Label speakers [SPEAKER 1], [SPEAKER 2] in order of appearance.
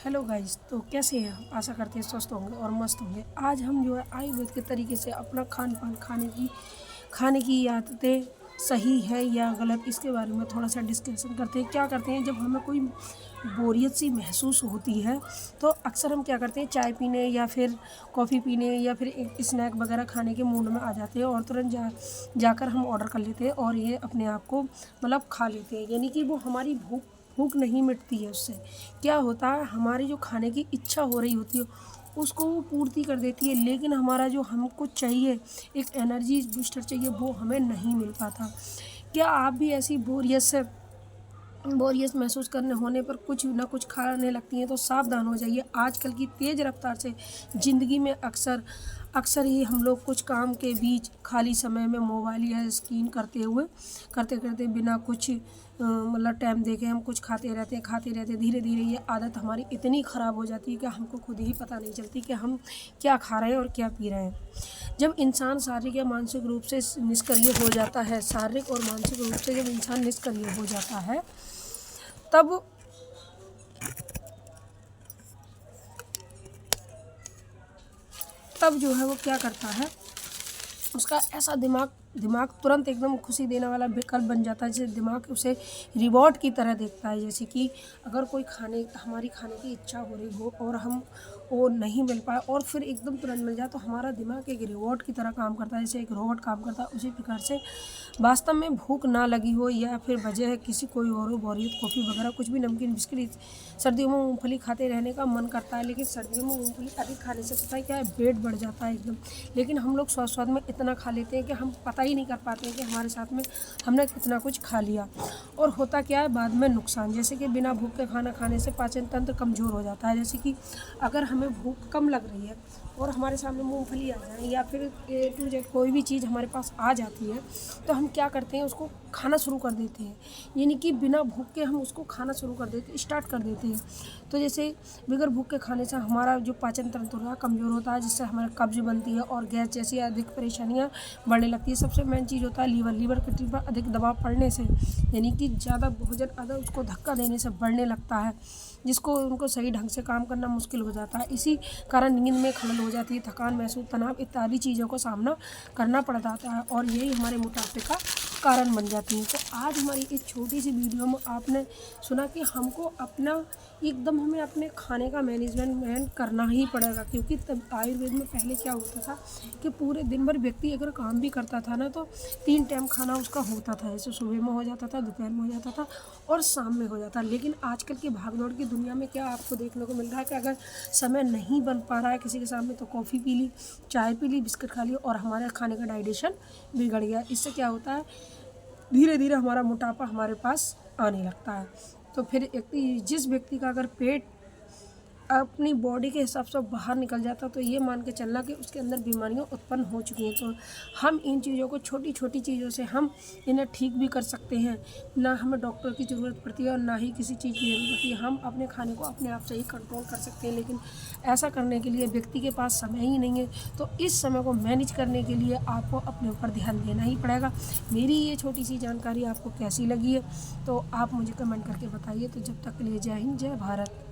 [SPEAKER 1] Hello guys, तो कैसे हैं आप? आशा करते हैं स्वस्थ होंगे और मस्त होंगे। आज हम जो है आयुर्वेद के तरीके से अपना खान पान खाने की आदतें सही है या गलत, इसके बारे में थोड़ा सा डिस्कशन करते हैं। क्या करते हैं जब हमें कोई बोरियत सी महसूस होती है तो अक्सर हम क्या करते हैं, चाय पीने या फिर कॉफ़ी पीने या फिर एक स्नैक वगैरह खाने के मूड में आ जाते हैं और तुरंत जाकर हम ऑर्डर कर लेते हैं और ये अपने आप को मतलब खा लेते हैं। यानी कि वो हमारी भूख भूख नहीं मिटती है। उससे क्या होता है, हमारी जो खाने की इच्छा हो रही होती है उसको वो पूर्ति कर देती है, लेकिन हमारा जो हमको चाहिए, एक एनर्जी बूस्टर चाहिए, वो हमें नहीं मिल पाता। क्या आप भी ऐसी बोरियत महसूस करने होने पर कुछ ना कुछ खाने लगती हैं? तो सावधान हो जाइए। आजकल की तेज़ रफ्तार से ज़िंदगी में अक्सर अक्सर ही हम लोग कुछ काम के बीच खाली समय में मोबाइल या स्क्रीन करते करते बिना कुछ मतलब टाइम देखे हम कुछ खाते रहते धीरे धीरे ये आदत हमारी इतनी ख़राब हो जाती है कि हमको खुद ही पता नहीं चलती कि हम क्या खा रहे हैं और क्या पी रहे हैं। जब इंसान शारीरिक या मानसिक रूप से निष्क्रिय हो जाता है, शारीरिक और मानसिक रूप से जब इंसान निष्क्रिय हो जाता है तब तब जो है वो क्या करता है, उसका ऐसा दिमाग दिमाग तुरंत एकदम खुशी देने वाला विकल्प बन जाता है, जैसे दिमाग उसे रिवॉर्ड की तरह देखता है। जैसे कि अगर कोई हमारी खाने की इच्छा हो रही हो और हम वो नहीं मिल पाए और फिर एकदम तुरंत मिल जाए तो हमारा दिमाग एक रिवॉर्ड की तरह काम करता है, जैसे एक रोबोट काम करता है। उसी प्रकार से वास्तव में भूख ना लगी हो या फिर वजह है किसी कोई और हो, बोरियत, कॉफ़ी वगैरह कुछ भी, नमकीन बिस्किट, सर्दियों में मूँगफली खाते रहने का मन करता है, लेकिन सर्दियों में मूँगफली अधिक खाने से पता है क्या है, वेट बढ़ जाता है एकदम। लेकिन हम लोग स्वाद स्वाद में इतना खा लेते हैं कि हम पता ही नहीं कर पाते हैं कि हमारे साथ में हमने कितना कुछ खा लिया। और होता क्या है बाद में नुकसान, जैसे कि बिना भूख के खाना खाने से पाचन तंत्र कमज़ोर हो जाता है। जैसे कि अगर हमें भूख कम लग रही है और हमारे सामने मूँगफली आ जाए या फिर ए टू जेड कोई भी चीज़ हमारे पास आ जाती है तो हम क्या करते हैं, उसको खाना शुरू कर देते हैं। यानी कि बिना भूख के हम उसको खाना शुरू कर देते स्टार्ट कर देते हैं। तो जैसे बगैर भूख के खाने से हमारा जो पाचन तंत्र होता है कमज़ोर होता है, जिससे हमारा कब्ज बनती है और गैस जैसी अधिक परेशानियाँ बढ़ने लगती है। सबसे मेन चीज़ होता है लीवर किडनी पर अधिक दबाव पड़ने से, यानी कि ज़्यादा भोजन अगर उसको धक्का देने से बढ़ने लगता है, जिसको उनको सही ढंग से काम करना मुश्किल हो जाता है। इसी कारण नींद में खलल हो जाती है, थकान महसूस, तनाव इत्यादि चीज़ों को सामना करना पड़ जाता है और यही हमारे मोटापे का कारण बन जाती हैं। तो आज हमारी इस छोटी सी वीडियो में आपने सुना कि हमको हमें अपने खाने का मैनेजमेंट करना ही पड़ेगा, क्योंकि तब आयुर्वेद में पहले क्या होता था कि पूरे दिन भर व्यक्ति अगर काम भी करता था ना तो 3 टाइम खाना उसका होता था। जैसे सुबह में हो जाता था, दोपहर में हो जाता था और शाम में हो जाता। लेकिन आजकल की भागदौड़ की दुनिया में क्या आपको देखने को मिल रहा है कि अगर समय नहीं बन पा रहा है किसी के सामने तो कॉफ़ी पी ली, चाय पी ली, बिस्किट खा ली और हमारे खाने का डाइजेशन बिगड़ गया। इससे क्या होता है, धीरे धीरे हमारा मोटापा हमारे पास आने लगता है। तो फिर जिस व्यक्ति का अगर पेट अपनी बॉडी के हिसाब से बाहर निकल जाता तो ये मान के चलना कि उसके अंदर बीमारियां उत्पन्न हो चुकी हैं। तो हम इन चीज़ों को, छोटी छोटी चीज़ों से हम इन्हें ठीक भी कर सकते हैं। ना हमें डॉक्टर की ज़रूरत पड़ती है और ना ही किसी चीज़ की ज़रूरत पड़ती है। हम अपने खाने को अपने आप से ही कंट्रोल कर सकते हैं, लेकिन ऐसा करने के लिए व्यक्ति के पास समय ही नहीं है। तो इस समय को मैनेज करने के लिए आपको अपने ऊपर ध्यान देना ही पड़ेगा। मेरी ये छोटी सी जानकारी आपको कैसी लगी है तो आप मुझे कमेंट करके बताइए। तो जब तक के लिए जय हिंद, जय भारत।